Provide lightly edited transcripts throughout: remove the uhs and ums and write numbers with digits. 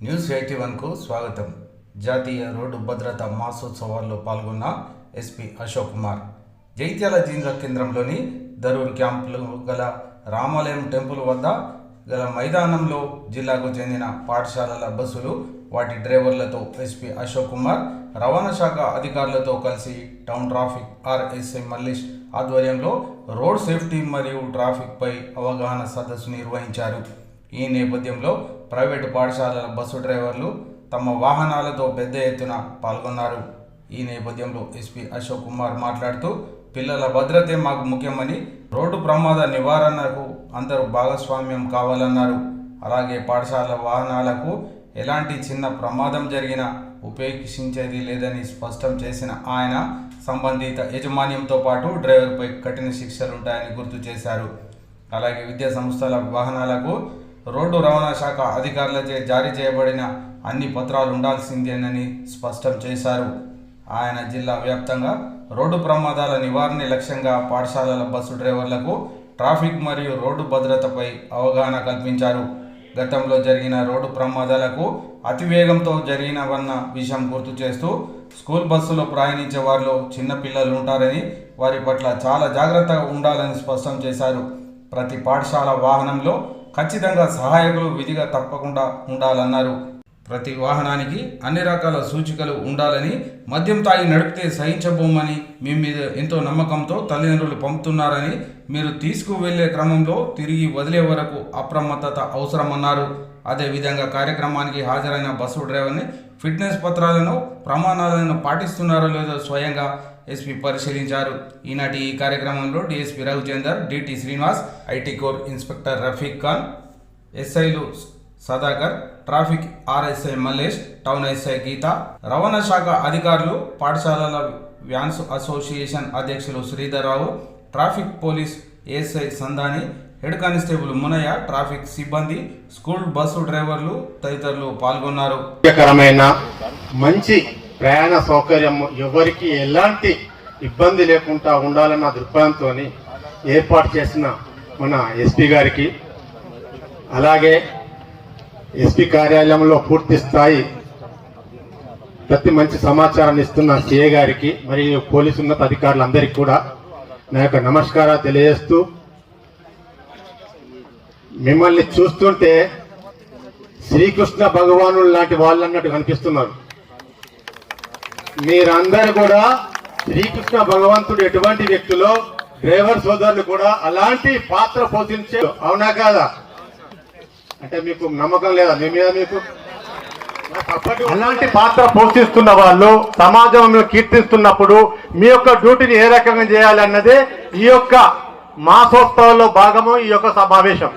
News 81కు స్వాగతం. జాతీయ road భద్రతా మాసోత్సవాల్లో పాల్గొన్న ఎస్పీ అశోక్ కుమార్ జైత్యాల జిల్లా కేంద్రంలోని దరూర్ క్యాంపులో గల రామాలయం టెంపుల్ వద్ద గల మైదానంలో జిల్లాకు చెందిన పాఠశాలల బస్సులు వాటి డ్రైవర్లతో ఎస్పీ అశోక్ కుమార్ రవాణా శాఖ అధికారులతో కలిసి టౌన్ ట్రాఫిక్ ఆర్ఎస్ఐ మల్లేష్ ఆధ్వర్యంలో రోడ్ సేఫ్టీ మరియు ట్రాఫిక్ పై అవగాహన సదస్సు నిర్వహించారు. ఈ నేపథ్యంలో ప్రైవేటు పాఠశాలల బస్సు డ్రైవర్లు తమ వాహనాలతో పెద్ద ఎత్తున పాల్గొన్నారు. ఈ నేపథ్యంలో ఎస్పీ అశోక్ కుమార్ మాట్లాడుతూ పిల్లల భద్రతే మాకు ముఖ్యమని, రోడ్డు ప్రమాద నివారణకు అందరూ భాగస్వామ్యం కావాలన్నారు. అలాగే పాఠశాల వాహనాలకు ఎలాంటి చిన్న ప్రమాదం జరిగినా ఉపేక్షించేది లేదని స్పష్టం చేసిన ఆయన సంబంధిత యాజమాన్యంతో పాటు డ్రైవర్పై కఠిన శిక్షలుంటాయని గుర్తు చేశారు. అలాగే విద్యా సంస్థల వాహనాలకు రోడ్డు రవాణా శాఖ అధికారులచే జారీ చేయబడిన అన్ని పత్రాలు ఉండాల్సిందేనని స్పష్టం చేశారు. ఆయన జిల్లా వ్యాప్తంగా రోడ్డు ప్రమాదాల నివారణ లక్ష్యంగా పాఠశాలల బస్సు డ్రైవర్లకు ట్రాఫిక్ మరియు రోడ్డు భద్రతపై అవగాహన కల్పించారు. గతంలో జరిగిన రోడ్డు ప్రమాదాలకు అతివేగంతో జరిగినవన్న విషయం గుర్తు చేస్తూ స్కూల్ బస్సులో ప్రయాణించే వారిలో చిన్నపిల్లలు ఉంటారని, వారి పట్ల చాలా జాగ్రత్తగా ఉండాలని స్పష్టం చేశారు. ప్రతి పాఠశాల వాహనంలో ఖచ్చితంగా సహాయకులు విధిగా తప్పకుండా ఉండాలన్నారు. ప్రతి వాహనానికి అన్ని రకాల సూచికలు ఉండాలని, మద్యం తాగి నడిపితే సహించబోమని మీ మీద ఎంతో నమ్మకంతో తల్లిదండ్రులు పంపుతున్నారని, మీరు తీసుకువెళ్లే క్రమంలో తిరిగి వదిలే వరకు అప్రమత్తత అవసరమన్నారు. అదేవిధంగా కార్యక్రమానికి హాజరైన బస్సు డ్రైవర్ని ఫిట్నెస్ పత్రాలను ప్రమాణాలను పాటిస్తున్నారో లేదో స్వయంగా ఎస్పీ పరిశీలించారు. ఈనాటి ఈ కార్యక్రమంలో DSP Raghuchander, DT Srinivas, IT core inspector Rafiq Khan, ఎస్ఐలు Sadakar, traffic RSI Mallesh, town SI Geeta, రవాణా శాఖ అధికారులు, పాఠశాలల వ్యాన్స్ అసోసియేషన్ అధ్యక్షులు Sridhar Rao, traffic police ASI Sandani, head constable Munaiah, traffic సిబ్బంది, స్కూల్ బస్సు డ్రైవర్లు తదితరులు పాల్గొన్నారు. మంచి ప్రయాణ సౌకర్యం, ఎవరికి ఎలాంటి ఇబ్బంది లేకుండా ఉండాలన్న దృక్పథంతో ఏర్పాటు చేసిన మన ఎస్పీ గారికి, అలాగే ఎస్పీ కార్యాలయంలో పూర్తి స్థాయి ప్రతి మంచి సమాచారాన్ని ఇస్తున్న సిఏ గారికి మరియు పోలీసు ఉన్నత అధికారులందరికీ కూడా నా యొక్క నమస్కారాలు తెలియజేస్తూ, మిమ్మల్ని చూస్తుంటే శ్రీకృష్ణ భగవానుడు లాంటి వాళ్ళు అన్నట్టు కనిపిస్తున్నారు. మీరందరూ కూడా శ్రీకృష్ణ భగవంతుడు ఎటువంటి వ్యక్తులో డ్రైవర్ సోదరులు కూడా అలాంటి పాత్ర పోషించే, అవునా కాదా? అంటే మీకు నమ్మకం లేదా మీ మీద? మీకు అలాంటి పాత్ర పోషిస్తున్న వాళ్ళు సమాజంలో కీర్తిస్తున్నప్పుడు మీ యొక్క డ్యూటీని ఏ రకంగా చేయాలి అన్నదే ఈ యొక్క మాసోత్సవంలో భాగము ఈ యొక్క సమావేశం.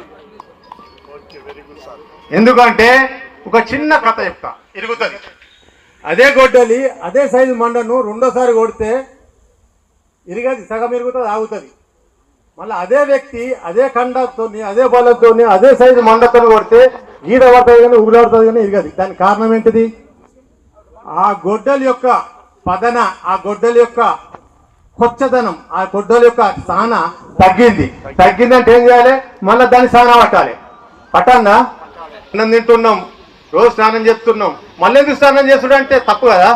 ఎందుకంటే ఒక చిన్న కథ చెప్తా, ఇరుగుతుంది. అదే గొడ్డలి అదే సైజు మండను రెండోసారి కొడితే ఇరిగది, సగం ఇరుగుతుంది, ఆగుతుంది. మళ్ళీ అదే వ్యక్తి అదే ఖండంతో అదే బలంతో అదే సైజు మండతో కొడితే గీత పడుతుంది కానీ ఉగులాడుతుంది కానీ ఇరిగది. దానికి కారణం ఏంటిది? ఆ గొడ్డలి యొక్క పదన, ఆ గొడ్డలి యొక్క కొచ్చదనం, ఆ గొడ్డలి యొక్క సాన తగ్గిందంటే ఏం చేయాలి? మళ్ళీ దాన్ని సాన పట్టాలి. పట్టన్నా అన్నం తింటున్నాం, రోజు స్నానం చేస్తున్నాం, మళ్ళీ ఎందుకు స్నానం చేస్తుడు అంటే తప్పు కదా.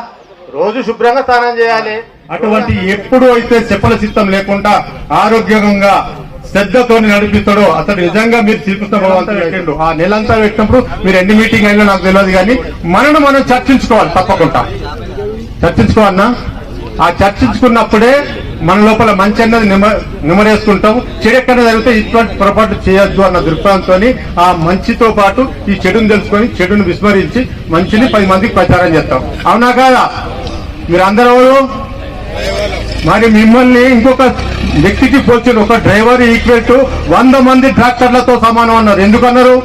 రోజు శుభ్రంగా స్నానం చేయాలి. అటువంటి ఎప్పుడు అయితే చెప్పల చిత్తం లేకుండా ఆరోగ్యంగా శ్రద్ధతో నడిపిస్తాడో అతడు నిజంగా మీరు శ్రీకృష్ణ భగవంతుడు పెట్టిండు. ఆ నెలంతా పెట్టినప్పుడు మీరు ఎన్ని మీటింగ్ అయినా నాకు తెలియదు, కానీ మనం చర్చించుకోవాలి, తప్పకుండా చర్చించుకోవాలన్నా. ఆ చర్చించుకున్నప్పుడే మన లోపల మంచి అన్నది నిమరేసుకుంటాం. చెడు ఎక్కడ జరిగితే ఇటువంటి పొరపాటు చేయొద్దు అన్న దృక్పథంతో ఆ మంచితో పాటు ఈ చెడును తెలుసుకొని చెడును విస్మరించి మంచిని 10 మందికి ప్రచారం చేస్తాం. అవునా కాదా? మీరందరూ మరి మిమ్మల్ని ఇంకొక వ్యక్తికి పోల్చిన ఒక డ్రైవర్ ఈక్వల్ టు 100 మంది డాక్టర్లతో సమానం అన్నారు. ఎందుకన్నారు?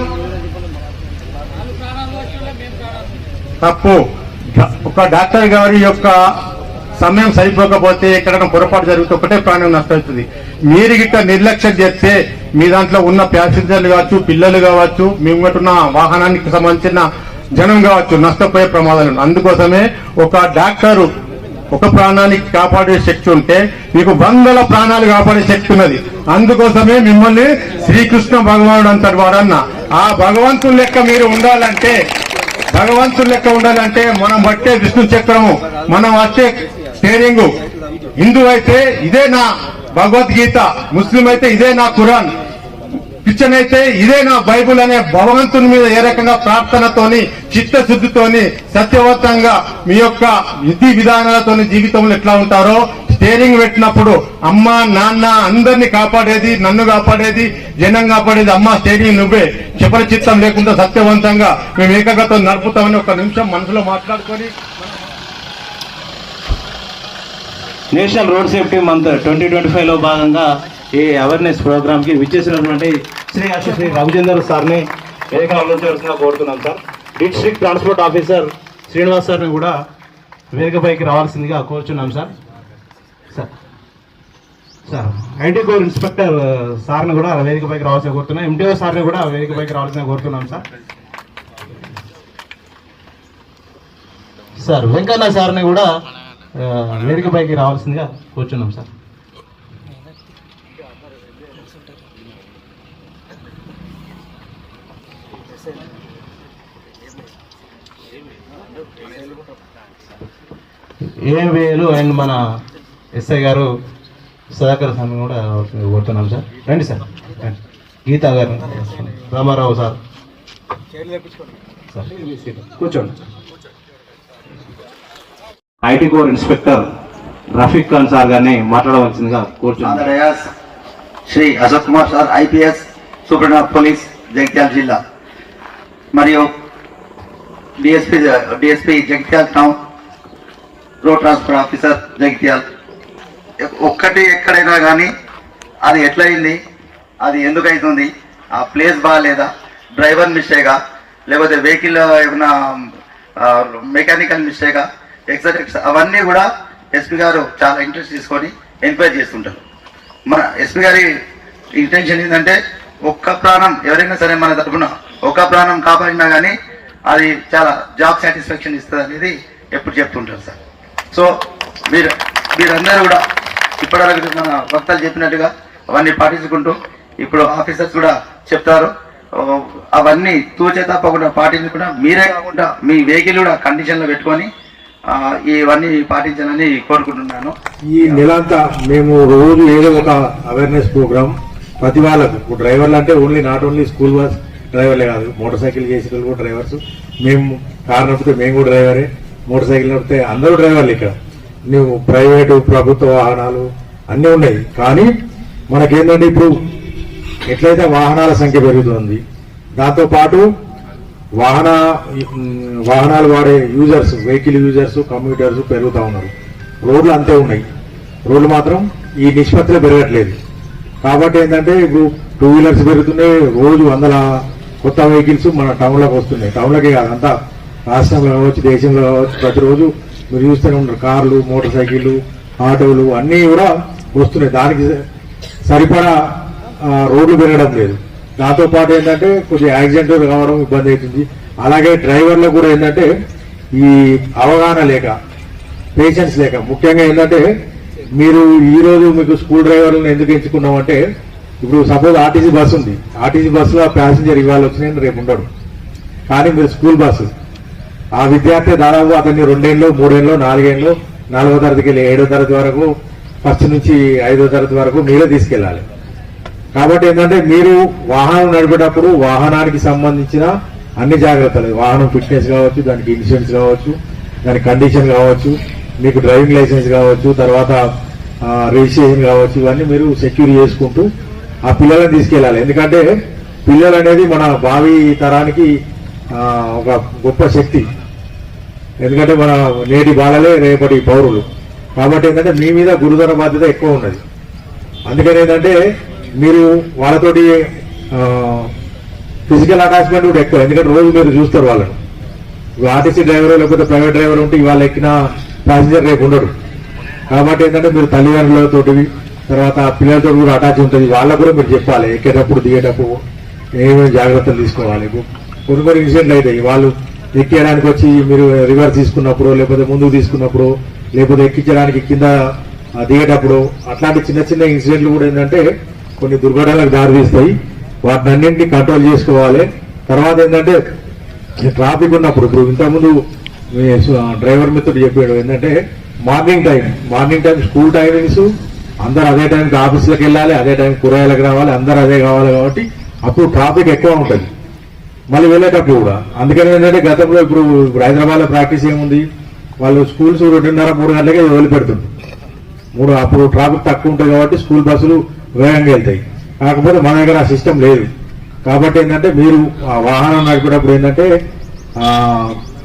తప్పు. ఒక డాక్టర్ గారి యొక్క సమయం సరిపోకపోతే ఎక్కడైనా పొరపాటు జరిగితే ఒకటే ప్రాణం నష్టమవుతుంది. మీరు గిట్ట నిర్లక్ష్యం చేస్తే మీ దాంట్లో ఉన్న ప్యాసింజర్లు కావచ్చు, పిల్లలు కావచ్చు, మీ ఉన్న వాహనానికి సంబంధించిన జనం కావచ్చు, నష్టపోయే ప్రమాదాలు. అందుకోసమే ఒక డాక్టరు ఒక ప్రాణానికి కాపాడే శక్తి ఉంటే మీకు 100ల ప్రాణాలు కాపాడే శక్తి ఉన్నది. అందుకోసమే మిమ్మల్ని శ్రీకృష్ణ భగవానుడు అంతటి వాడన్న. ఆ భగవంతుని లెక్క మీరు ఉండాలంటే భగవంతుడు లెక్క ఉండాలంటే మనం పట్టే విష్ణు చక్రము, మనం వచ్చే స్టీరింగ్. హిందూ అయితే ఇదే నా భగవద్గీత, ముస్లిం అయితే ఇదే నా ఖురాన్, క్రిస్టియన్ అయితే ఇదే నా బైబుల్ అనే భగవంతుని మీద ఏ రకంగా ప్రార్థనతోని, చిత్తశుద్ధితోని, సత్యవంతంగా మీ యొక్క విధి విధానాలతోని జీవితంలో ఎట్లా ఉంటారో, స్టీరింగ్ పెట్టినప్పుడు అమ్మ నాన్న అందరినీ కాపాడేది, నన్ను కాపాడేది, జనం కాపాడేది అమ్మ, స్టీరింగ్ నువ్వే, క్షపర చిత్తం లేకుండా సత్యవంతంగా మేము ఏకగతం నడుపుతామని ఒక నిమిషం మనసులో మాట్లాడుకొని నేషనల్ రోడ్ సేఫ్టీ మంత్ 2025లో భాగంగా ఈ అవేర్నెస్ ప్రోగ్రామ్ కి విచ్చేసినటువంటి శ్రీ రఘుచందర్ సార్ని వేదిక ఆలోచించవలసిందిగా కోరుతున్నాం sir. District transport officer Srinivas సార్ని కూడా వేదికపైకి రావాల్సిందిగా కోరుచున్నాం sir. Sir IT core inspector సార్ని కూడా వేదికపైకి రావాల్సిందిగా కోరుతున్నాం. ఎంటీఓ సార్ని కూడా వేదికపైకి రావాల్సిందిగా కోరుతున్నాం సార్. సార్ వెంకన్న సార్ని కూడా వేదికపైకి రావాల్సిందిగా కూర్చున్నాం సార్. ఏఎంవేలు అండ్ మన ఎస్ఐ గారు సుధాకర్ సార్ కూడా కోరుతున్నాం సార్. రండి సార్, గీతా గారు, రామారావు సార్, కూర్చోండి. IT core inspector Rafiq Khan sir గారిని మాట్లాడవలసిందిగా కోరుచున్నాను. Shri Ashok Kumar sir, IPS superintendent of police, Jagtial జిల్లా, మరియు DSP Jagtial town, road transport officer Jagtial. ఒక్కటి ఎక్కడైనా కానీ అది ఎట్లయింది, అది ఎందుకు అవుతుంది, ఆ ప్లేస్ బాగాలేదా, డ్రైవర్ మిస్టేకా, లేకపోతే వెహికల్ ఏమైనా మెకానికల్ మిస్టేకా, ఎక్సెట్రా, అవన్నీ కూడా ఎస్పీ గారు చాలా ఇంట్రెస్ట్ తీసుకొని ఎంక్వైరీ చేస్తుంటారు. మన ఎస్పీ గారి ఇంటెన్షన్ ఏంటంటే ఒక్క ప్రాణం ఎవరైనా సరే మన తరఫున ఒక్క ప్రాణం కాపాడినా కానీ అది చాలా జాబ్ సాటిస్ఫాక్షన్ ఇస్తుంది అనేది ఎప్పుడు చెప్తుంటారు సార్. సో మీరందరూ కూడా ఇప్పటివరకు మన వక్తలు చెప్పినట్టుగా అవన్నీ పాటించుకుంటూ ఇప్పుడు ఆఫీసర్స్ కూడా చెప్తారు, అవన్నీ తూచే తప్పకుండా పాటించకుండా మీరే కాకుండా మీ వెహికల్ కూడా కండిషన్లో పెట్టుకొని ఇవన్నీ పాటించాలని కోరుకుంటున్నాను. ఈ నెలంతా మేము రోజు ఏదో ఒక అవేర్నెస్ ప్రోగ్రామ్ ప్రతి వాళ్ళకు, డ్రైవర్లు అంటే నాట్ ఓన్లీ స్కూల్ బస్ డ్రైవర్లే కాదు, మోటార్ సైకిల్ చేసే వాళ్ళు కూడా డ్రైవర్స్, మేము కారు నడిపితే మేము కూడా డ్రైవరే, మోటార్ సైకిల్ నడిపితే అందరూ డ్రైవర్లు. ఇక్కడ నువ్వు ప్రైవేటు ప్రభుత్వ వాహనాలు అన్నీ ఉన్నాయి. కానీ మనకేంటంటే ఇప్పుడు ఎట్లయితే వాహనాల సంఖ్య పెరుగుతుంది, దాంతోపాటు వాహనాలు వాడే యూజర్స్, వెహికల్ యూజర్స్, కమ్యూటర్స్ పెరుగుతూ ఉన్నారు. రోడ్లు అంతే ఉన్నాయి, రోడ్లు మాత్రం ఈ నిష్పత్తిలో పెరగట్లేదు. కాబట్టి ఏంటంటే ఇప్పుడు 2 వీలర్స్ పెరుగుతున్నాయి, రోజు 100 కొత్త వెహికల్స్ మన టౌన్లోకి వస్తున్నాయి. టౌన్లోకే కాదు, అంతా రాష్ట్రంలో కావచ్చు, దేశంలో కావచ్చు, ప్రతిరోజు మీరు చూస్తూనే ఉంటారు. కార్లు, మోటార్ సైకిళ్ళు, ఆటోలు అన్నీ కూడా వస్తున్నాయి. దానికి సరిపడా రోడ్లు పెరగడం లేదు. దాంతోపాటు ఏంటంటే కొద్దిగా యాక్సిడెంట్లు కావడం ఇబ్బంది అవుతుంది. అలాగే డ్రైవర్లకు కూడా ఏంటంటే ఈ అవగాహన లేక, పేషెన్స్ లేక, ముఖ్యంగా ఏంటంటే మీరు ఈరోజు మీకు స్కూల్ డ్రైవర్లను ఎందుకు ఎంచుకున్నామంటే, ఇప్పుడు సపోజ్ ఆర్టీసీ బస్సు ఉంది, ఆర్టీసీ బస్సులో ప్యాసింజర్ ఇవాళ వచ్చినాయని రేపు ఉండడు. కానీ మీరు స్కూల్ బస్సు, ఆ విద్యార్థి దాదాపు అతన్ని 2 ఏళ్ళు 3 ఏళ్ళు 4 ఏళ్ళు 4వ తరగతికి వెళ్ళి 7వ తరగతి వరకు, ఫస్ట్ నుంచి 5వ తరగతి వరకు మీరే తీసుకెళ్ళాలి. కాబట్టి ఏంటంటే మీరు వాహనం నడిపేటప్పుడు వాహనానికి సంబంధించిన అన్ని జాగ్రత్తలు, వాహనం ఫిట్నెస్ కావచ్చు, దానికి ఇన్సూరెన్స్ కావచ్చు, దాని కండిషన్ కావచ్చు, మీకు డ్రైవింగ్ లైసెన్స్ కావచ్చు, తర్వాత రిజిస్ట్రేషన్ కావచ్చు, ఇవన్నీ మీరు సెక్యూర్ చేసుకుంటూ ఆ పిల్లలను తీసుకెళ్ళాలి. ఎందుకంటే పిల్లలు అనేది మన భావి తరానికి ఒక గొప్ప శక్తి. ఎందుకంటే మన నేటి బాలలే రేపటి పౌరులు. కాబట్టి ఏంటంటే మీ మీద గురుతర బాధ్యత ఎక్కువ ఉన్నది. అందుకని ఏంటంటే మీరు వాళ్ళతోటి ఫిజికల్ అటాచ్మెంట్ కూడా ఎక్కువ. ఎందుకంటే రోజు మీరు చూస్తారు వాళ్ళను. ఆర్టీసీ డ్రైవర్ లేకపోతే ప్రైవేట్ డ్రైవర్ ఉంటే ఇవాళ ఎక్కిన ప్యాసింజర్ రేపు ఉండడు. కాబట్టి ఏంటంటే మీరు తల్లిదండ్రులతోటి, తర్వాత పిల్లలతో కూడా అటాచ్ ఉంటుంది. వాళ్ళకు కూడా మీరు చెప్పాలి, ఎక్కేటప్పుడు దిగేటప్పుడు ఏమేమి జాగ్రత్తలు తీసుకోవాలి. కొన్ని ఇన్సిడెంట్లు అవుతాయి. వాళ్ళు ఎక్కేయడానికి వచ్చి మీరు రివర్స్ తీసుకున్నప్పుడు, లేకపోతే ముందుకు తీసుకున్నప్పుడు, లేకపోతే ఎక్కించడానికి కింద దిగేటప్పుడు, అట్లాంటి చిన్న చిన్న ఇన్సిడెంట్లు కూడా ఏంటంటే కొన్ని దుర్ఘటనలకు దారితీస్తాయి. వాటిని అన్నింటినీ కంట్రోల్ చేసుకోవాలి. తర్వాత ఏంటంటే ట్రాఫిక్ ఉన్నప్పుడు ఇప్పుడు ఇంతకుముందు మీ డ్రైవర్ మిత్రుడు చెప్పాడు ఏంటంటే మార్నింగ్ టైం స్కూల్ టైమింగ్స్ అందరూ అదే టైంకి ఆఫీసులకు వెళ్ళాలి, అదే టైం కూరగాయలకు రావాలి, అందరూ అదే కావాలి కాబట్టి అప్పుడు ట్రాఫిక్ ఎక్కువ ఉంటుంది మళ్ళీ వెళ్ళేటప్పుడు కూడా. అందుకని ఏంటంటే గతంలో ఇప్పుడు హైదరాబాద్లో ప్రాక్టీస్ ఏముంది, వాళ్ళు స్కూల్స్ 2:30-3 గంటలకే వదిలిపెడుతుంది. అప్పుడు ట్రాఫిక్ తక్కువ ఉంటుంది కాబట్టి స్కూల్ బస్సులు వేగంగా వెళ్తాయి. కాకపోతే మన దగ్గర ఆ సిస్టమ్ లేదు కాబట్టి ఏంటంటే మీరు ఆ వాహనం నడిపేటప్పుడు ఏంటంటే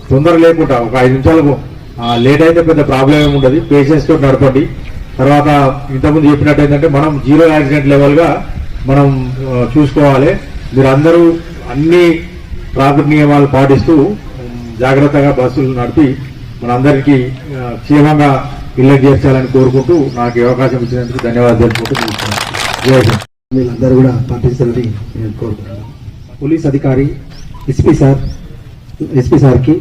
తొందర లేకుండా ఒక 5 నిమిషాలు లేట్ అయితే పెద్ద ప్రాబ్లం ఏమి ఉండదు, పేషెన్స్ తోటి నడపండి. తర్వాత ఇంతకుముందు చెప్పినట్టు ఏంటంటే మనం 0 యాక్సిడెంట్ లెవెల్గా మనం చూసుకోవాలి. మీరు అందరూ అన్ని ట్రాఫిక్ నియమాలు పాటిస్తూ జాగ్రత్తగా బస్సులు నడిపి మనందరికీ క్షేమంగా ఇళ్ళకి చేర్చాలని కోరుకుంటూ నాకు ఈ అవకాశం ఇచ్చినందుకు ధన్యవాదాలు తెలుపుకుంటూ వీళ్ళందరూ కూడా పాటించాలని నేను కోరుకుంటున్నాను. పోలీస్ అధికారి ఎస్పీ సార్కి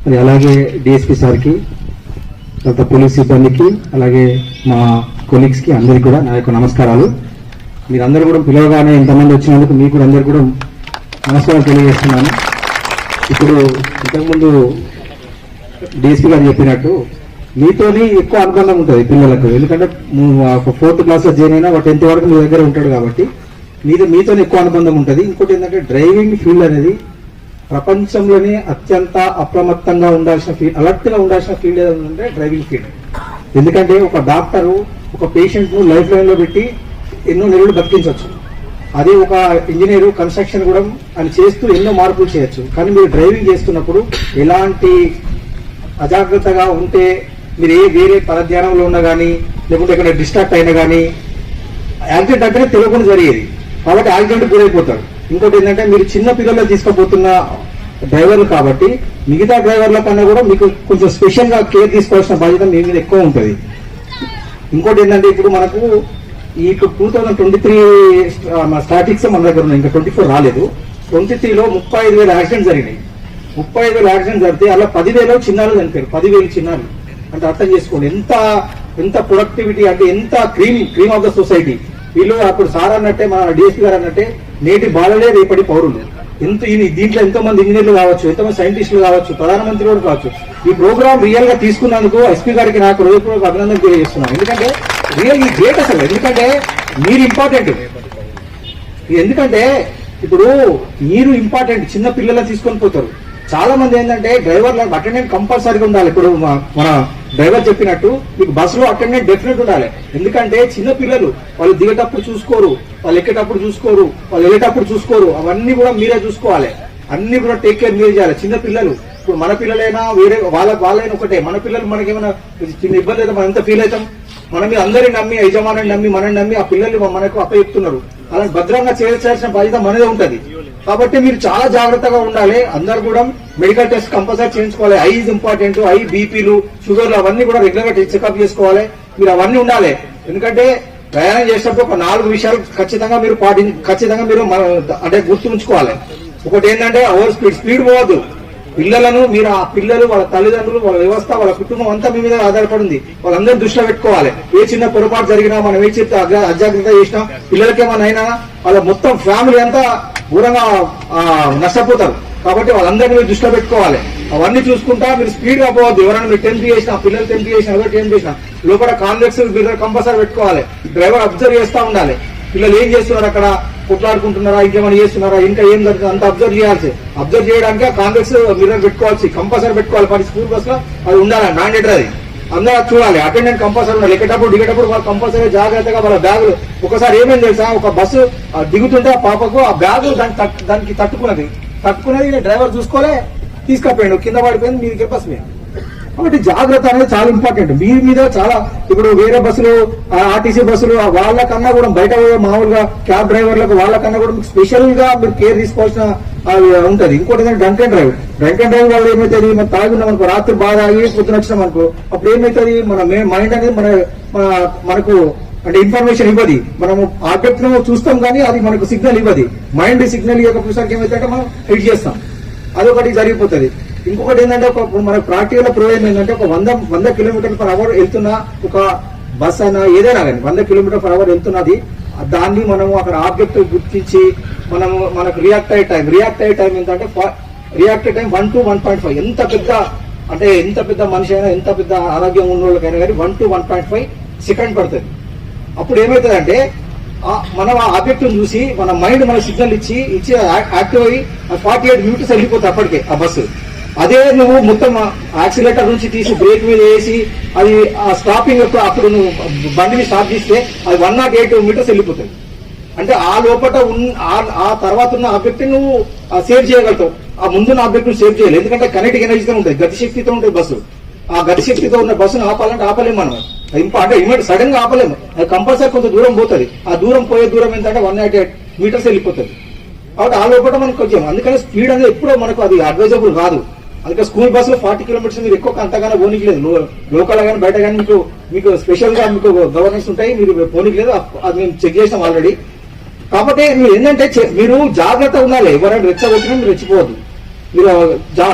మరి అలాగే డిఎస్పీ సార్కి, తర్వాత పోలీస్ సిబ్బందికి, అలాగే మా కొలీగ్స్కి అందరికీ కూడా నా యొక్క నమస్కారాలు. మీరందరూ కూడా పిలవగానే ఇంతమంది వచ్చినందుకు మీకు కూడా అందరికీ కూడా నమస్కారాలు తెలియజేస్తున్నాను. ఇప్పుడు ఇంతకుముందు డిఎస్పీ గారు చెప్పినట్టు మీతోని ఎక్కువ అనుబంధం ఉంటుంది పిల్లలకు, ఎందుకంటే ఒక 4th క్లాస్లో జాయిన్ అయినా 10th వరకు మీ దగ్గర ఉంటాడు కాబట్టి మీతో ఎక్కువ అనుబంధం ఉంటుంది. ఇంకోటి ఏంటంటే డ్రైవింగ్ ఫీల్డ్ అనేది ప్రపంచంలోనే అత్యంత అప్రమత్తంగా ఉండాల్సిన ఫీల్డ్, అలర్ట్గా ఉండాల్సిన ఫీల్డ్ ఏదంటే డ్రైవింగ్ ఫీల్డ్. ఎందుకంటే ఒక డాక్టరు ఒక పేషెంట్ను లైఫ్ లైన్లో పెట్టి ఎన్నో నెలలు బతికించవచ్చు. అదే ఒక ఇంజనీరు కన్స్ట్రక్షన్ కూడా అని చేస్తూ ఎన్నో మార్పులు చేయొచ్చు. కానీ మీరు డ్రైవింగ్ చేస్తున్నప్పుడు ఎలాంటి అజాగ్రత్తగా ఉంటే మీరు వేరే పరధ్యానంలో ఉన్నా కానీ లేకుంటే ఎక్కడ డిస్ట్రాక్ట్ అయినా కానీ యాక్సిడెంట్ అంటేనే తెలియకుండా జరిగేది కాబట్టి యాక్సిడెంట్ గురైపోతాడు. ఇంకోటి ఏంటంటే మీరు చిన్న పిల్లల్లో తీసుకుపోతున్న డ్రైవర్లు కాబట్టి మిగతా డ్రైవర్ల కన్నా కూడా మీకు కొంచెం స్పెషల్గా కేర్ తీసుకోవాల్సిన బాధ్యత మీ మీద ఎక్కువ ఉంటుంది. ఇంకోటి ఏంటంటే ఇప్పుడు మనకు ఈ 2023 స్టాటిక్స్ మన దగ్గర ఉన్నాయి, ఇంకా 24 రాలేదు. 23లో 35,000 యాక్సిడెంట్స్ జరిగినాయి. 35,000 యాక్సిడెంట్స్ జరిగితే అలా 10,000 చిన్నాలు చనిపోయారు. 10,000 చిన్నాలు అంటే అర్థం చేసుకోండి ఎంత ప్రొడక్టివిటీ, అంటే ఎంత క్రీమ్ ఆఫ్ ద సొసైటీ. వీళ్ళు అప్పుడు సార్ అన్నట్టే మన డిఎస్పీ గారు అన్నట్టే నేటి బాలలే రేపటి పౌరులు. దీంట్లో ఎంతో మంది ఇంజనీర్లు కావచ్చు, ఎంతో మంది సైంటిస్టులు కావచ్చు, ప్రధానమంత్రి కూడా కావచ్చు. ఈ ప్రోగ్రామ్ రియల్ గా తీసుకున్నందుకు ఎస్పీ గారికి నాకు హృదయపూర్వక అభినందన తెలియజేస్తున్నాను. ఎందుకంటే రియల్ ఈ గ్రేట్ అసలు, ఎందుకంటే మీరు ఇంపార్టెంట్. ఎందుకంటే ఇప్పుడు మీరు ఇంపార్టెంట్, చిన్న పిల్లలను తీసుకొని పోతారు. చాలా మంది ఏంటంటే డ్రైవర్లకు అటెండెంట్ కంపల్సరీగా ఉండాలి. ఇప్పుడు మన డ్రైవర్ చెప్పినట్టు మీకు బస్సులో అటెండెంట్ డెఫినెట్ ఉండాలి. ఎందుకంటే చిన్న పిల్లలు వాళ్ళు దిగేటప్పుడు చూసుకోరు, వాళ్ళు ఎక్కేటప్పుడు చూసుకోరు, వాళ్ళు వెళ్ళేటప్పుడు చూసుకోరు. అవన్నీ కూడా మీరే చూసుకోవాలి. అన్ని కూడా టేక్ కేర్ మీరు చేయాలి. చిన్న పిల్లలు ఇప్పుడు మన పిల్లలైనా వేరే వాళ్ళైనా ఒకటే. మన పిల్లలు మనకేమైనా చిన్న ఇబ్బంది అయితే మనం ఎంత ఫీల్ అవుతాం. మనం అందరిని నమ్మి, యజమానిని నమ్మి, మనని నమ్మి ఆ పిల్లలు మనకు అప్పచెప్తున్నారు. అలాంటి భద్రంగా చేయాల్సిన బాధ్యత మనదే ఉంటది. కాబట్టి మీరు చాలా జాగ్రత్తగా ఉండాలి. అందరు కూడా మెడికల్ టెస్ట్ కంపల్సరీ చేయించుకోవాలి. I is important. ఐ బీపీలు, షుగర్లు అవన్నీ కూడా రెగ్యులర్ గా చెకప్ చేసుకోవాలి. మీరు అవన్నీ ఉండాలి. ఎందుకంటే ప్రయాణం చేసేటప్పుడు ఒక 4 విషయాలు ఖచ్చితంగా మీరు అంటే గుర్తుంచుకోవాలి. ఒకటి ఏంటంటే ఓవర్ స్పీడ్ పోవద్దు. పిల్లలను మీరు ఆ పిల్లలు, వాళ్ళ తల్లిదండ్రులు, వాళ్ళ వ్యవస్థ, వాళ్ళ కుటుంబం అంతా మీ మీద ఆధారపడింది. వాళ్ళందరూ దృష్టిలో పెట్టుకోవాలి. ఏ చిన్న పొరపాటు జరిగినా, మనం ఏ చెప్తే అజాగ్రత్త చేసినా, పిల్లలకేమన్నా అయినా వాళ్ళ మొత్తం ఫ్యామిలీ అంతా దూరంగా నష్టపోతారు. కాబట్టి వాళ్ళందరినీ మీరు దృష్టిలో పెట్టుకోవాలి. అవన్నీ చూసుకుంటా మీరు స్పీడ్ గా పోవద్దు. ఎవరైనా మీరు 10th చేసినా, పిల్లలు 10th చేసినా, ఎవరు 10th చేసినా లోపల కాన్వెక్స్ బిల్లర్ కంపల్సరీ పెట్టుకోవాలి. డ్రైవర్ అబ్జర్వ్ చేస్తూ ఉండాలి. పిల్లలు ఏం చేస్తున్నారు, అక్కడ కొట్లాడుకుంటున్నారా, ఇంకేమైనా చేస్తున్నారా, ఇంకా ఏం జరుగుతుంది అంత అబ్జర్వ్ చేయాల్సి. అబ్జర్వ్ చేయడానికి కాన్వెక్స్ మిర్రర్ పెట్టుకోవాల్సి, కంపల్సరీ పెట్టుకోవాలి. మరి స్కూల్ బస్ లో అది ఉండాలి, మ్యాండేటరీ. అది అందరూ చూడాలి. అటెండెంట్ కంపల్సరీ ఉండాలి. ఎక్కేటప్పుడు దిగేటప్పుడు వాళ్ళు కంపల్సరీ జాగ్రత్తగా వాళ్ళ బ్యాగులు. ఒకసారి ఏమైంది తెలుసా, ఒక బస్సు దిగుతుంటే ఆ పాపకు ఆ బ్యాగు దానికి తట్టుకున్నది డ్రైవర్ చూసుకోలే, తీసుకపోయాడు, కింద పడిపోయింది, మీదికి బస్సు మీద. కాబట్టి జాగ్రత్త అనేది చాలా ఇంపార్టెంట్. మీ మీద చాలా ఇప్పుడు వేరే బస్సులు, ఆర్టీసీ బస్సులు వాళ్ళకన్నా కూడా బయట మామూలుగా క్యాబ్ డ్రైవర్లకు వాళ్ళకన్నా కూడా మీకు స్పెషల్ గా మీరు కేర్ తీసుకోవాల్సిన ఉంటది. ఇంకోటి ఏంటంటే డ్రంక్ అండ్ డ్రైవ్ వల్ల ఏమవుతుంది, మనం తాగి ఉన్నాం అనుకో, రాత్రి బాగా తాగి పొద్దున వచ్చినాం అనుకో, అప్పుడు ఏమవుతుంది, మన మైండ్ అనేది మనకు అంటే ఇన్ఫర్మేషన్ ఇవ్వదు. మనము ఆబ్జెక్ట్ ను చూస్తాం కానీ అది మనకు సిగ్నల్ ఇవ్వదు. మైండ్ సిగ్నల్ ఇవ్వకపోయేసరికి ఏమైతే మనం హిట్ చేస్తాం, అదొకటి జరిగిపోతుంది. ఇంకొకటి ఏంటంటే మన ప్రాక్టికల్ ప్రొవైడ్ ఏంటంటే ఒక 100 km/h వెళ్తున్న ఒక బస్ అయినా ఏదైనా కానీ 100 km/h వెళ్తున్నది, దాన్ని మనము అక్కడ ఆబ్జెక్ట్ గుర్తించి మనకు రియాక్ట్ అయ్యే టైం ఏంటంటే రియాక్టెడ్ టైం 1 to 1.5. ఎంత పెద్ద మనిషి అయినా, ఎంత పెద్ద ఆరోగ్యం ఉన్న వాళ్ళకైనా కానీ 1 to 1.5 సెకండ్ పడుతుంది. అప్పుడు ఏమవుతుందంటే మనం ఆ ఆబ్జెక్ట్ చూసి మన మైండ్ మన సిగ్నల్ ఇచ్చి యాక్టివ్ అయ్యి 48 minutes వెళ్ళిపోతుంది అప్పటికే ఆ బస్సు. అదే నువ్వు మొత్తం యాక్సిలేటర్ నుంచి తీసి బ్రేక్ మీద వేసి అది ఆ స్టాపింగ్ అప్పుడు నువ్వు బండిని స్టాప్ చేస్తే అది 108 meters వెళ్ళిపోతుంది. అంటే ఆ లోపల ఆ తర్వాత ఉన్న ఆబ్జెక్ట్ నువ్వు సేవ్ చేయగలుగుతావు, ఆ ముందున్న ఆబ్జెక్ట్ ను సేవ్ చేయాలి. ఎందుకంటే కనెక్టిక్ ఎనర్జీతో ఉంటుంది, గతిశక్తితో ఉంటుంది బస్సు. ఆ గతిశక్తితో ఉన్న బస్సును ఆపాలంటే ఆపలేము మనం. అంటే ఇమీడియట్ సడన్ గా ఆపలేము, అది కంపల్సరీ కొంత దూరం పోతుంది. ఆ దూరం పోయే దూరం ఏంటంటే 108 meters వెళ్ళిపోతుంది. కాబట్టి ఆ లోపల మనకు కొంచెం, అందుకని స్పీడ్ అనేది ఎప్పుడో మనకు అది అడ్వైజబుల్ కాదు. అందుకే స్కూల్ బస్సులో 40 kilometers మీరు ఎక్కువ అంతగానో పోనీకి లోకల్ కానీ బయట కానీ మీకు స్పెషల్ గా మీకు గవర్నెన్స్ ఉంటాయి, మీరు పోనీకి లేదు. అది మేము చెక్ చేసాం ఆల్రెడీ. కాబట్టి మీరు ఏంటంటే మీరు జాగ్రత్త ఉండాలి. ఎవరైనా రెచ్చగొట్టినా మీరు రెచ్చిపోవద్దు. మీరు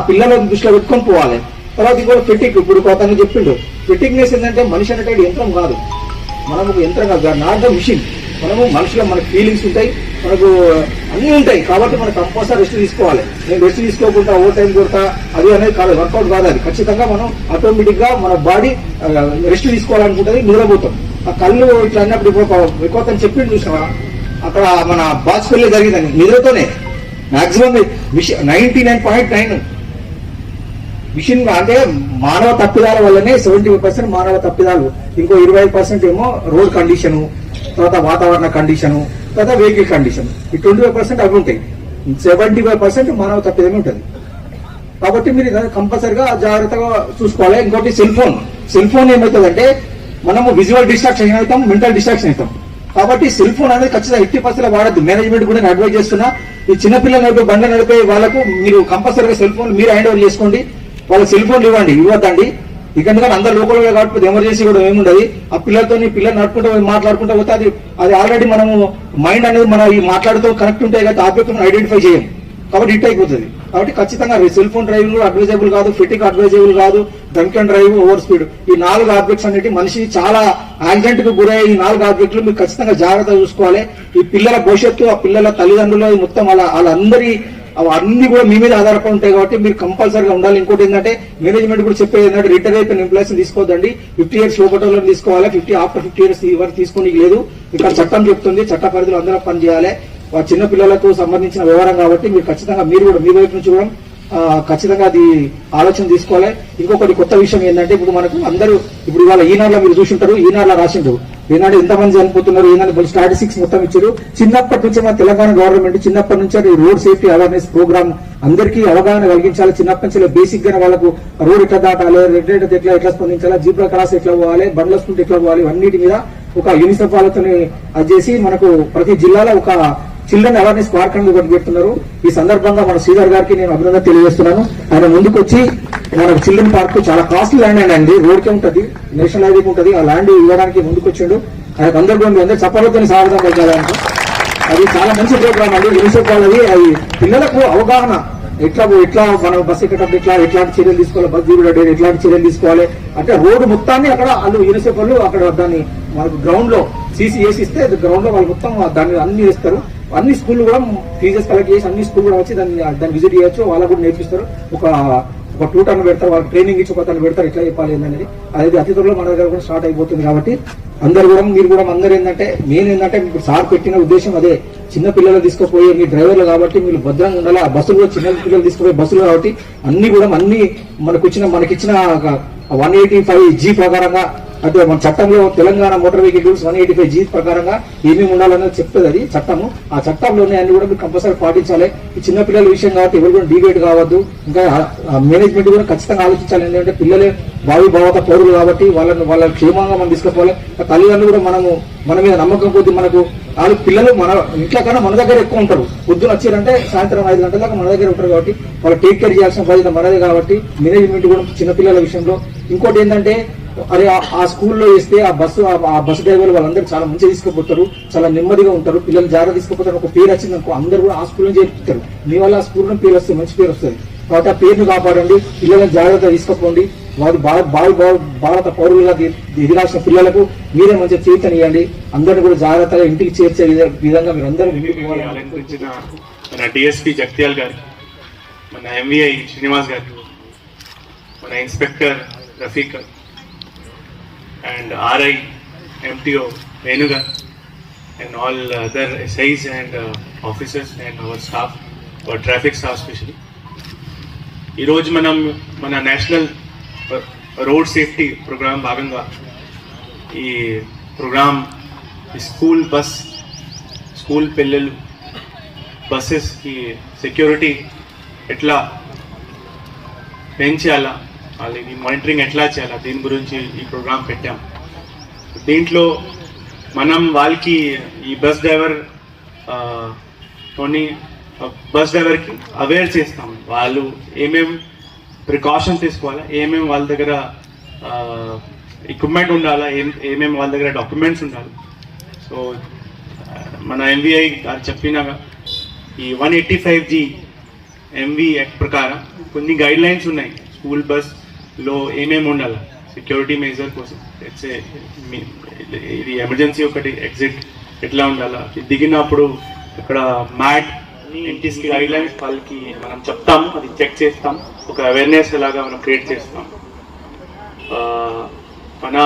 పిల్లలను దృష్టిలో పెట్టుకొని పోవాలి. తర్వాత ఇప్పుడు ఫిట్టింగ్, ఇప్పుడు అతను చెప్పిండు ఫిట్టింగ్నెస్ ఏంటంటే మనిషి అనేటువంటి యంత్రం కాదు, మనం ఒక యంత్రం కాదు, నాట్ ద మిషన్. మనము మనుషులు, మనకు ఫీలింగ్స్ ఉంటాయి, మనకు అన్నీ ఉంటాయి. కాబట్టి మనం కంపల్సరీ రెస్ట్ తీసుకోవాలి. నేను రెస్ట్ తీసుకోకుండా ఓవర్ టైం కొడతా అది అనేది కాదు, వర్కౌట్ కాదు. అది ఖచ్చితంగా మనం ఆటోమేటిక్ గా మన బాడీ రెస్ట్ తీసుకోవాలనుకుంటుంది, నిద్రపోతాం. ఆ కళ్ళు ఇట్లా అన్నప్పుడు ఎక్కువ అతను చెప్పిండు చూసినా అక్కడ మన బాస్పల్లి జరిగిందని నిద్రతోనే మాక్సిమం 99.9 మిషన్. అంటే మానవ తప్పిదాల వల్లనే 75% మానవ తప్పిదాలు, ఇంకో 25% ఏమో రోడ్ కండిషన్, తర్వాత వాతావరణ కండిషన్, తర్వాత వెహికల్ కండిషన్. ఈ 25% అవి ఉంటాయి. 75% మానవ తప్పిదమే ఉంటుంది. కాబట్టి మీరు కంపల్సరిగా జాగ్రత్తగా చూసుకోవాలి. ఇంకోటి సెల్ ఫోన్ ఏమవుతుందంటే మనము విజువల్ డిస్ట్రాక్షన్ అవుతాం, మెంటల్ డిస్ట్రాక్షన్ అవుతాం. కాబట్టి సెల్ ఫోన్ అనేది ఖచ్చితంగా 80% వాడద్దు. మేనేజ్మెంట్ కూడా నేను అడ్వైజ్ చేస్తున్నా, ఈ చిన్నపిల్లలు బండి నడిపే వాళ్ళకు మీరు కంపల్సరీగా సెల్ ఫోన్ మీరు హ్యాండ్ ఓవర్ చేసుకోండి. వాళ్ళకి సెల్ ఫోన్ ఇవ్వద్దండి. ఎందుకంటే అందరు లోకల్ కాబట్టి ఎమర్జెన్సీ కూడా ఏముండదు. ఆ పిల్లలు నడుపుకుంటూ మాట్లాడుకుంటూ పోతే అది ఆల్రెడీ మనము మైండ్ అనేది మనం ఈ మాట్లాడుతూ కనెక్ట్ ఉంటాయి కదా, ఆబ్జెక్ట్ ఐడెంటిఫై చేయం, కాబట్టి హిట్ అయిపోతుంది. కాబట్టి ఖచ్చితంగా సెల్ ఫోన్ డ్రైవింగ్ కూడా అడ్వైజబుల్ కాదు, ఫిట్టింగ్ అడ్వైజబుల్ కాదు, drunk and drive, over speed. ఈ 4 ఆబ్జెక్ట్స్ అనేవి మనిషి చాలా యాక్సిడెంట్ కు గురయ్యే ఈ 4 ఆబ్జెక్టులు మీరు ఖచ్చితంగా జాగ్రత్తగా చూసుకోవాలి. ఈ పిల్లల భవిష్యత్తు, ఆ పిల్లల తల్లిదండ్రులు మొత్తం వాళ్ళందరి అన్ని కూడా మీ మీద ఆధారపడి ఉంటాయి. కాబట్టి మీరు కంపల్సరీగా ఉండాలి. ఇంకోటి ఏంటంటే మేనేజ్మెంట్ కూడా చెప్పేది ఏంటంటే రిటైర్ అయిపోయిన ఎంప్లాయీస్ తీసుకోవద్దండి, 50 years లోపల తీసుకోవాలి. ఆఫ్టర్ 50 years వరకు తీసుకోనికి లేదు. ఇక్కడ చట్టం చెప్తుంది, చట్ట పరిధిలో అందరూ పనిచేయాలి. చిన్న పిల్లలకు సంబంధించిన వ్యవహారం కాబట్టి మీరు ఖచ్చితంగా మీరు కూడా మీ వైపు నుంచి కూడా ఖచ్చితంగా అది ఆలోచన తీసుకోవాలి. ఇంకొకటి కొత్త విషయం ఏంటంటే ఇప్పుడు మనకు అందరూ ఇప్పుడు ఇవాళ ఈనాడులో మీరు చూసింటారు, ఈనాడులో రాసిండ్రు ఈనాడు ఎంతమంది చనిపోతున్నారు, ఈనాడు స్టాటిస్టిక్స్ మొత్తం ఇచ్చారు. చిన్నప్పటి నుంచి మన తెలంగాణ గవర్నమెంట్ చిన్నప్పటి నుంచి రోడ్ సేఫ్టీ అవేర్నెస్ ప్రోగ్రామ్ అందరికీ అవగాహన కలిగించాలి. చిన్నప్పటి నుంచి బేసిక్ గా వాళ్ళకు రోడ్ ఎట్లా దాటాలి, రెడ్ లైట్ ఎట్లా స్పందించాలి, జీబ్రా క్రాస్ ఎట్లా పోవాలి, బండ్ల స్కూల్ ఎట్లా పోవాలి, అన్నిటి మీద ఒక యూనిసెఫ్ వాళ్ళతో అది చేసి మనకు ప్రతి జిల్లాలో ఒక చిల్డ్రన్ అవేర్నెస్ పార్క్ అనేది ఒకటి పెడుతున్నారు. ఈ సందర్భంగా మన శ్రీధర్ గారికి నేను అభినందన తెలియజేస్తున్నాను. ఆయన ముందుకు వచ్చి మనకు చిల్డ్రన్ పార్క్ చాలా కాస్ట్లీ ల్యాండ్ అండి, రోడ్కే ఉంటుంది, నేషనల్ హైవేకి ఉంటుంది, ఆ ల్యాండ్ ఇవ్వడానికి ముందుకు వచ్చిండు. ఆయనకు అందరూ చప్పలతో స్వాగతం పలకాలంటే అది చాలా మంచి ప్రోగ్రామ్ అండి. యూనిసెఫ్ వాళ్ళది అది పిల్లలకు అవగాహన ఎట్లా మనం బస్ ఎక్కేటప్పుడు ఎట్లాంటి చర్యలు తీసుకోవాలి, బస్ దిగుడు ఎట్లాంటి చర్యలు తీసుకోవాలి అంటే రోడ్డు మొత్తాన్ని అక్కడ వాళ్ళు యూనిసెఫ్ వాళ్ళు అక్కడ దాన్ని మనకు గ్రౌండ్ లో సీసీ వేసి ఇస్తే గ్రౌండ్ లో వాళ్ళు మొత్తం దాన్ని అన్ని వేస్తారు. అన్ని స్కూల్ కూడా ఫీజెస్ కలెక్ట్ చేసి అన్ని స్కూల్ కూడా వచ్చి దాన్ని విజిట్ చేయొచ్చు, వాళ్ళకు కూడా నేర్పిస్తారు. ఒక ట్యూటర్ను పెడతారు, వాళ్ళకి ట్రైనింగ్ ఇచ్చి ఒక తను పెడతారు, ఎట్లా చెప్పాలి అనేది. అది అతి త్వరలో మన దగ్గర కూడా స్టార్ట్ అయిపోతుంది. కాబట్టి అందరు కూడా మీరు కూడా అందరూ ఏంటంటే మెయిన్ ఏంటంటే ఇప్పుడు సార్ పెట్టిన ఉద్దేశం అదే, చిన్న పిల్లలు తీసుకుపోయి మీ డ్రైవర్లు కాబట్టి మీరు భద్రంగా ఉండాలి. ఆ బస్సులు కూడా చిన్న పిల్లలు తీసుకుపోయే బస్సులు కాబట్టి అన్ని కూడా మనకిచ్చిన 185G ప్రకారంగా అంటే మన చట్టంలో Telangana motor vehicle rules 185G ప్రకారంగా ఏమేమి ఉండాలనేది చెప్తుంది అది చట్టము. ఆ చట్టంలోనే అన్ని కూడా మీరు కంపల్సరీ పాటించాలి. ఈ చిన్నపిల్లల విషయం కాబట్టి ఎవరు కూడా డిబేట్ కావద్దు. ఇంకా మేనేజ్మెంట్ కూడా ఖచ్చితంగా ఆలోచించాలి. ఎందుకంటే పిల్లలే భావి భావత పౌరులు కాబట్టి వాళ్ళ క్షేమంగా మనం తీసుకుపోవాలి. తల్లిదండ్రులు కూడా మన మీద నమ్మకం కొద్ది మనకు వాళ్ళు పిల్లలు మన ఇంట్లో కన్నా మన దగ్గర ఎక్కువ ఉంటారు. పొద్దున వచ్చారంటే సాయంత్రం 5 గంటల దాకా మన దగ్గర ఉంటారు. కాబట్టి వాళ్ళు టేక్ కేర్ చేయాల్సిన బాధ్యత మనదే. కాబట్టి మేనేజ్మెంట్ కూడా చిన్నపిల్లల విషయంలో ఇంకోటి ఏంటంటే అరే ఆ స్కూల్లో వేస్తే ఆ బస్సు డ్రైవర్లు వాళ్ళందరూ చాలా మంచిగా తీసుకుపోతారు, చాలా నెమ్మదిగా ఉంటారు, పిల్లలు జాగ్రత్త తీసుకుపోతారు. ఒక పేరు వచ్చింది అనుకో అందరూ కూడా ఆ స్కూల్లో చేర్పుతారు. మీ వల్ల ఆ స్కూల్లో పేరు వస్తుంది, మంచి పేరు వస్తుంది. కాబట్టి ఆ పేరును కాపాడండి, పిల్లలను జాగ్రత్త తీసుకుపోండి. వారు భారత పౌరులుగా ఎదిరాల్సిన పిల్లలకు మీరే మంచిగా చైతన్యండి. అందరినీ కూడా జాగ్రత్తగా ఇంటికి చేర్చే విధంగా మీరు అందరూ డిఎస్పీ జగత్యాల్ గారు మన ఎంవిఐ శ్రీనివాస్ గారు, మన inspector Rafiq and RI MTO వేణుగా and all other SIs and officers and our staff, our traffic staff especially. ఈరోజు మనం మన నేషనల్ రోడ్ సేఫ్టీ ప్రోగ్రామ్ భాగంగా ఈ ప్రోగ్రామ్ స్కూల్ పిల్లలు బస్సెస్కి సెక్యూరిటీ ఎట్లా పెంచాలా, వాళ్ళకి మానిటరింగ్ ఎట్లా చేయాలా, దీని గురించి ఈ ప్రోగ్రామ్ పెట్టాం. దీంట్లో మనం వాళ్ళకి ఈ బస్ డ్రైవర్కి అవేర్ చేస్తాం. వాళ్ళు ఏమేమి ప్రికాషన్ తీసుకోవాలా, ఏమేమి వాళ్ళ దగ్గర ఎక్విప్మెంట్ ఉండాలా, ఏమేమి వాళ్ళ దగ్గర డాక్యుమెంట్స్ ఉండాలి. సో మన ఎంవిఐ గారు చెప్పినగా ఈ 185G MV యాక్ట్ ప్రకారం కొన్ని గైడ్ లైన్స్ ఉన్నాయి. స్కూల్ బస్లో ఏమేమి ఉండాలి సెక్యూరిటీ మేజర్ కోసం. ఇది ఎమర్జెన్సీ ఒకటి ఎగ్జిట్ ఎట్లా ఉండాలా, దిగినప్పుడు ఇక్కడ మ్యాట్ ఇంటిస్కి గైడ్ లైన్స్ వాళ్ళకి మనం చెప్తాము, అది చెక్ చేస్తాం, ఒక అవేర్నెస్ లాగా మనం క్రియేట్ చేస్తాం. మన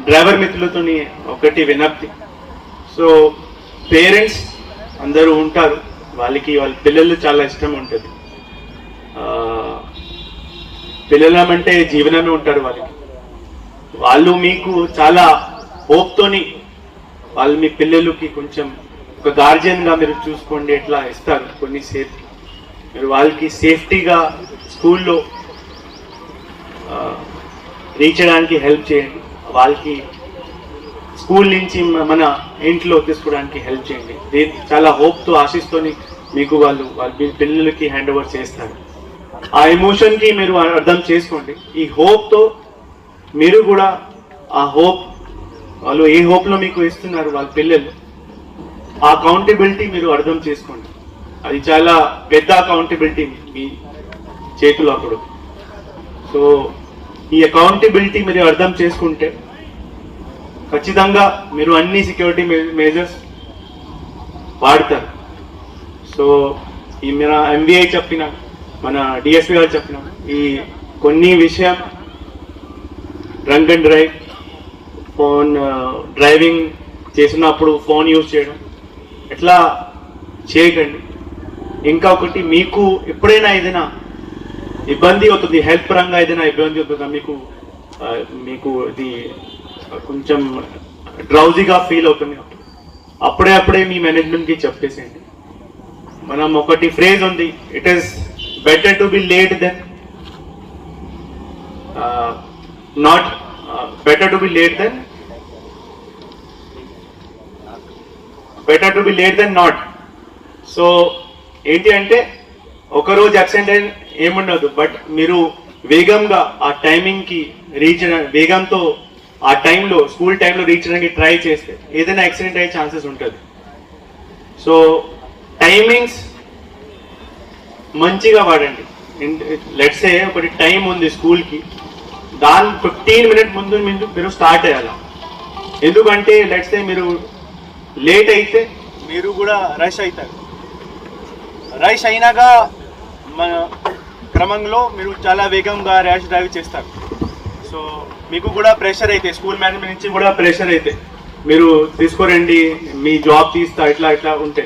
డ్రైవర్ మిత్రులతో ఒకటి వినప్తి. సో పేరెంట్స్ అందరూ ఉంటారు, వాళ్ళ పిల్లలు చాలా ఇష్టం ఉంటుంది. పిల్లలమంటే జీవనమే ఉంటారు వాళ్ళకి. వాళ్ళు మీకు చాలా హోప్తోని వాళ్ళు మీ పిల్లలకి కొంచెం ఒక గార్జియన్గా మీరు చూసుకోండి ఎట్లా ఇస్తారు కొన్ని సేఫ్టీ. మీరు వాళ్ళకి సేఫ్టీగా స్కూల్లో రీచ్ అవ్వడానికి హెల్ప్ చేయండి, వాళ్ళకి స్కూల్ నుంచి మన ఇంట్లో తీసుకోవడానికి హెల్ప్ చేయండి. చాలా హోప్తో ఆశిస్తోని మీకు వాళ్ళ పిల్లలకి హ్యాండ్ ఓవర్ చేస్తారు. ఆ ఎమోషన్కి మీరు అర్థం చేసుకోండి. ఈ హోప్తో మీరు కూడా ఆ హోప్ వాళ్ళు ఏ హోప్లో మీకు ఇస్తున్నారు వాళ్ళ పిల్లలు, ఆ అకౌంటబిలిటీ మీరు అర్థం చేసుకోండి. అది చాలా పెద్ద అకౌంటబిలిటీ మీ చేతులు అప్పుడు. సో ఈ అకౌంటబిలిటీ మీరు అర్థం చేసుకుంటే ఖచ్చితంగా మీరు అన్ని సెక్యూరిటీ మెజర్స్ వాడతారు. సో ఈ మన ఎంబీఐ చెప్పిన, మన డిఎస్పీ గారు చెప్పిన ఈ కొన్ని విషయం drunk and drive, phone driving చేసినప్పుడు ఫోన్ యూజ్ చేయడం ఎట్లా చేయకండి. ఇంకా ఒకటి, మీకు ఎప్పుడైనా ఏదైనా ఇబ్బంది అవుతుంది, హెల్త్ పరంగా ఏదైనా ఇబ్బంది అవుతుందా, మీకు ఇది కొంచెం డ్రౌజీగా ఫీల్ అవుతుంది, అప్పుడే మీ మేనేజ్మెంట్కి చెప్పేసేయండి. మనం ఒకటి ఫ్రేజ్ ఉంది, it is better to be late than not, better to be late than not. So ఏంటి అంటే ఒకరోజు యాక్సిడెంట్ అయిన ఏముండదు, బట్ మీరు వేగంగా ఆ టైమింగ్కి వేగంతో ఆ టైంలో స్కూల్ టైంలో రీచ్ అవ్వడానికి ట్రై చేస్తే ఏదైనా యాక్సిడెంట్ అయ్యే ఛాన్సెస్ ఉంటుంది. సో టైమింగ్స్ మంచిగా వాడండి. లెట్స్ సే ఒకటి టైం ఉంది స్కూల్కి, దాని 15 minutes ముందు మీరు స్టార్ట్ అయ్యాలి. ఎందుకంటే లెట్స్ సే మీరు లేట్ అయితే మీరు కూడా రష్ అవుతారు. రష్ అయినాక మన క్రమంలో మీరు చాలా వేగంగా ర్యాష్ డ్రైవ్ చేస్తారు. సో మీకు కూడా ప్రెషర్ అయితే, స్కూల్ మేనేజ్మెంట్ నుంచి కూడా ప్రెషర్ అయితే మీరు తీసుకోరండి, మీ జాబ్ తీస్తా, ఇట్లా ఉంటే.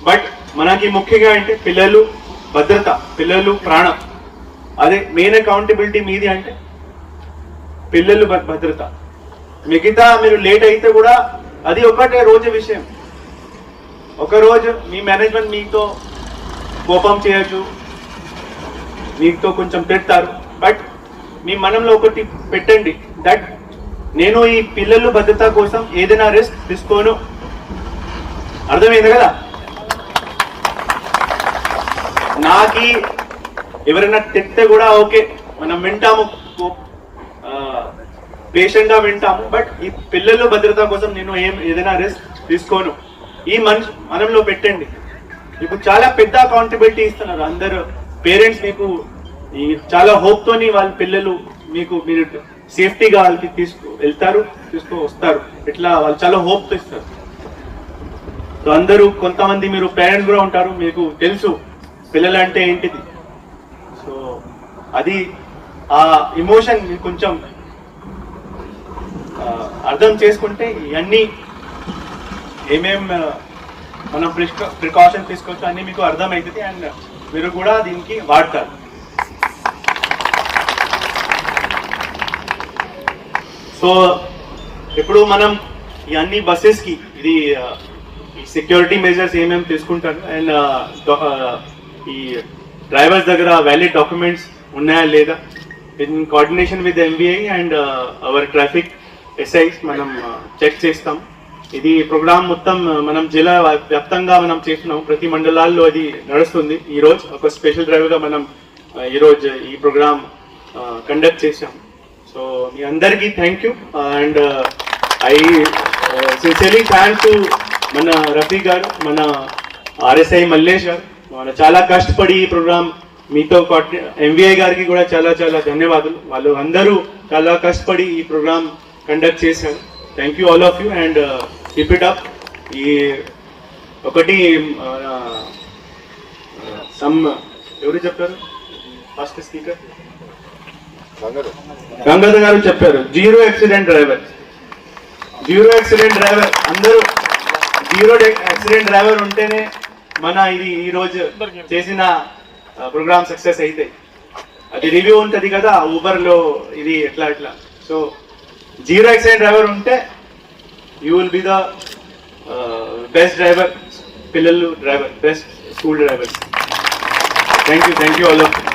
బట్ మనకి ముఖ్యంగా అంటే పిల్లలు భద్రత, పిల్లలు ప్రాణం, అదే మెయిన్ అకౌంటబిలిటీ మీది. అంటే పిల్లలు భద్రత, మిగతా మీరు లేట్ అయితే కూడా అది ఒకటే రోజు విషయం. ఒకరోజు మీ మేనేజ్మెంట్ మీతో కోపం చేయొచ్చు, మీతో కొంచెం తిడతారు, బట్ మీ మనంలో ఒకటి పెట్టండి, దట్ నేను ఈ పిల్లలు భద్రత కోసం ఏదైనా రిస్క్ తీసుకోను. అర్థమైంది కదా? నాకి ఎవరైనా తిట్టే కూడా ఓకే, మనం వింటాము, పేషెంట్గా వింటాము, బట్ ఈ పిల్లలు భద్రత కోసం నేను ఏదైనా రిస్క్ తీసుకోను. ఈ మనంలో పెట్టండి. మీకు చాలా పెద్ద అకౌంటబిలిటీ ఇస్తున్నారు అందరు పేరెంట్స్. మీకు ఈ చాలా హోప్తోని వాళ్ళ పిల్లలు మీరు సేఫ్టీగా వాళ్ళకి వస్తారు. ఇట్లా వాళ్ళు చాలా హోప్తో ఇస్తారు. సో అందరూ, కొంతమంది మీరు పేరెంట్స్ కూడా ఉంటారు, మీకు తెలుసు పిల్లలు అంటే ఏంటిది. అది ఆ ఇమోషన్ కొంచెం అర్థం చేసుకుంటే ఇవన్నీ ఏమేం మనం ప్రికాషన్ తీసుకోవచ్చు అన్నీ మీకు అర్థమవుతుంది అండ్ మీరు కూడా దీనికి వాడతారు. సో ఇప్పుడు మనం ఈ అన్ని బస్సెస్కి ఇది సెక్యూరిటీ మెజర్స్ ఏమేమి తీసుకుంటారు అండ్ ఈ డ్రైవర్స్ దగ్గర వ్యాలిడ్ డాక్యుమెంట్స్ ఉన్నాయా లేదా in coordination with MBI and hour traffic SIs మనం చెక్ చేస్తాం. ఇది ప్రోగ్రామ్ మొత్తం మనం జిల్లా వ్యాప్తంగా మనం చేస్తున్నాం, ప్రతి మండలాల్లో అది నడుస్తుంది. ఈరోజు ఒక స్పెషల్ డ్రైవ్గా మనం ఈరోజు ఈ ప్రోగ్రామ్ కండక్ట్ చేసాం. సో మీ అందరికీ thank you and I sincerely thanks to మన రఫీ గారు, మన ఆర్ఎస్ఐ మల్లేష్ గారు, మన చాలా కష్టపడి ఈ ప్రోగ్రామ్ మీతో ఎంవీఐ గారికి కూడా చాలా చాలా ధన్యవాదాలు. వాళ్ళు అందరూ చాలా కష్టపడి ఈ ప్రోగ్రామ్ కండక్ట్ చేశారు. Thank you all of you and keep it up. ఈ ఒకటి సమ్ ఎవరు చెప్పారు ఫస్ట్ స్పీకర్ గంగాధర్ గారు చెప్పారు, zero accident driver. Zero accident driver అందరూ జీరో యాక్సిడెంట్ డ్రైవర్ ఉంటేనే మన ఇది ఈ రోజు చేసిన ప్రోగ్రామ్ సక్సెస్ అవుతాయి. అది రివ్యూ ఉంటుంది కదా ఊబర్లో ఇది ఎట్లా ఎట్లా. సో జీరో యాక్సిడెంట్ డ్రైవర్ ఉంటే you will be the best driver, పిల్లలు driver, best school driver. Thank you all of you.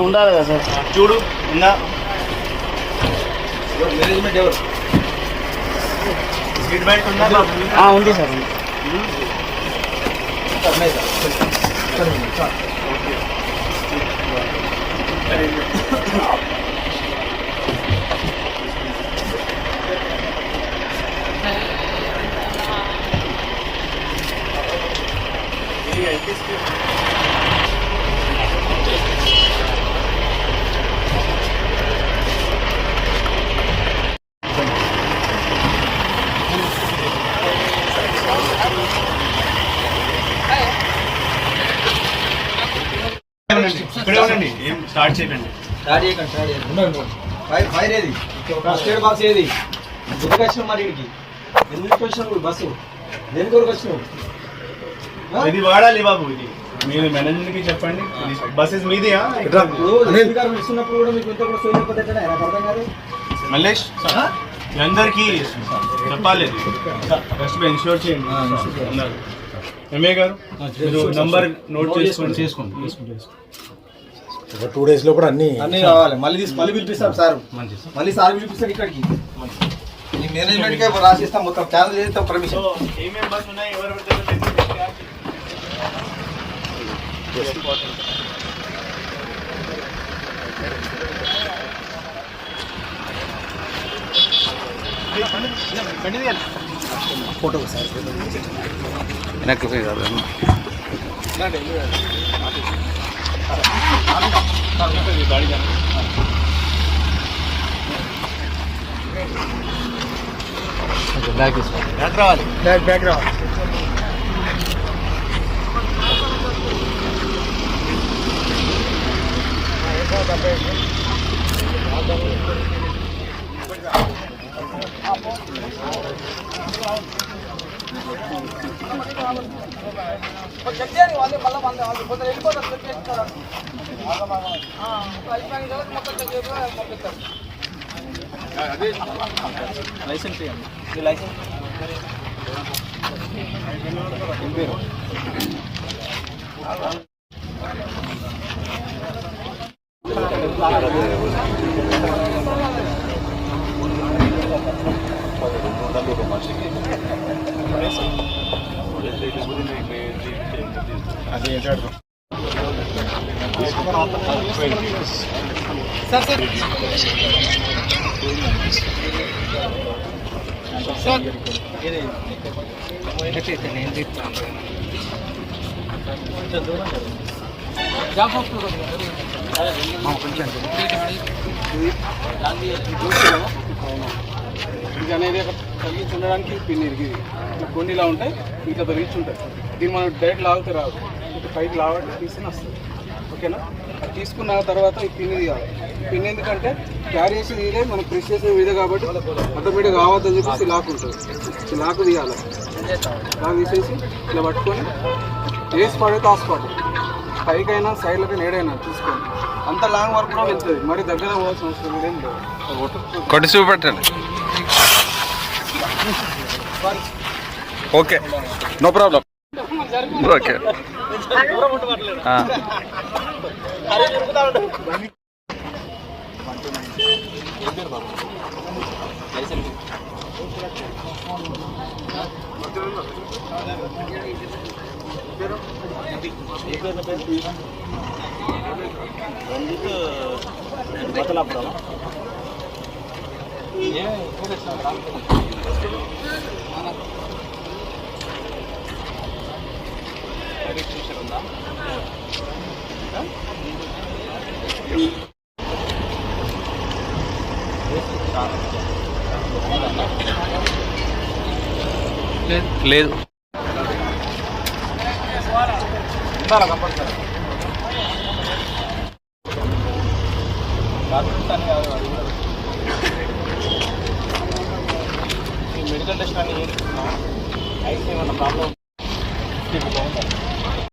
ఉండాలి కదా సార్. చూడు ఉందా మేనేజ్మెంట్ ఎవరు? సీట్ బెల్ట్ ఉందా? ఉంది సార్. ఇక్కడే ఉండండి, ఏం స్టార్ట్ చేయకండి. ఫైర్ ఏది? ఫస్ట్ ఎయిడ్ బాక్స్ ఏది? ఎందుకు వచ్చినావు మరి ఇక్కడికి? ఎందుకు వచ్చినావు బస్సు? దేనికి వరకు వచ్చినావు? ఇది వాడాలి బాబు, ఇది మీరు మేనేజ్మెంట్ కి చెప్పండి. బస్సెస్ మీదియా? ఇస్తున్నప్పుడు కూడా మీకు ఇంత కూడా సోయి పద్ధతి నాకు అర్థం కాదు. మల్లేష్ అందరికి చెప్పాలి, ఫస్ట్ ఇన్షూర్ చేయండి అందరు. ఎంఏ గారు మీరు నంబర్ నోట్ చేసుకోండి. ఒక 2 days లో కూడా అన్ని కావాలి. మళ్ళీ పిలిపిస్తాం సార్, మళ్ళీ సార్ పిలిపిస్తాం ఇక్కడికి. ఈ మేనేజ్మెంట్ కే రాసిస్తాం, మొత్తం క్యాన్సిల్ చేస్తాం పర్మిషన్. ఏమేమి బస్ ఉన్నాయి ఎవరు ఫోటో సార్ వెనక్కి పోయి కాదు. బ్యాక్ రావాలి. లైసెన్స్ లైసెన్స్ సార్ ఇది అనేది అక్కడ తగిలించి ఉండడానికి పిన్ ఇరిగింది. ఇట్లా కొన్ని ఇలా ఉంటాయి, ఇట్లా తగిలించి ఉంటాయి. దీన్ని మనం డైరెక్ట్ లాగితే రాదు, ఇట్లా పైకి లాగడం తీసుకుని వస్తుంది. ఓకేనా? అది తీసుకున్న తర్వాత ఈ పిన్ తీయాలి. ఈ పిన్ ఎందుకంటే క్యారీ చేసేది ఇదే, మనం ప్రెస్ చేసేది ఇదే కాబట్టి ఆటోమేటిక్గా కావద్దని చెప్పేసి లాక్ ఉంటుంది. ఈ లాక్ తీయాలి. లాక్ తీసేసి ఇలా పట్టుకొని ఏ స్పాట్ అయితే ఆ స్పాట్, పైకైనా సైడ్లకి ఏడైనా తీసుకోండి. అంత లాంగ్ వరకు కూడా వెళ్తుంది, మరి దగ్గర పోవాల్సిన అవసరం ఏం లేదు. కొట్టి చూపెట్టండి. Okay, no problem. ఓకే, లేదు మెడికల్ టెస్ట్ అని ఐసీ ఏమన్నా ప్రాబ్లం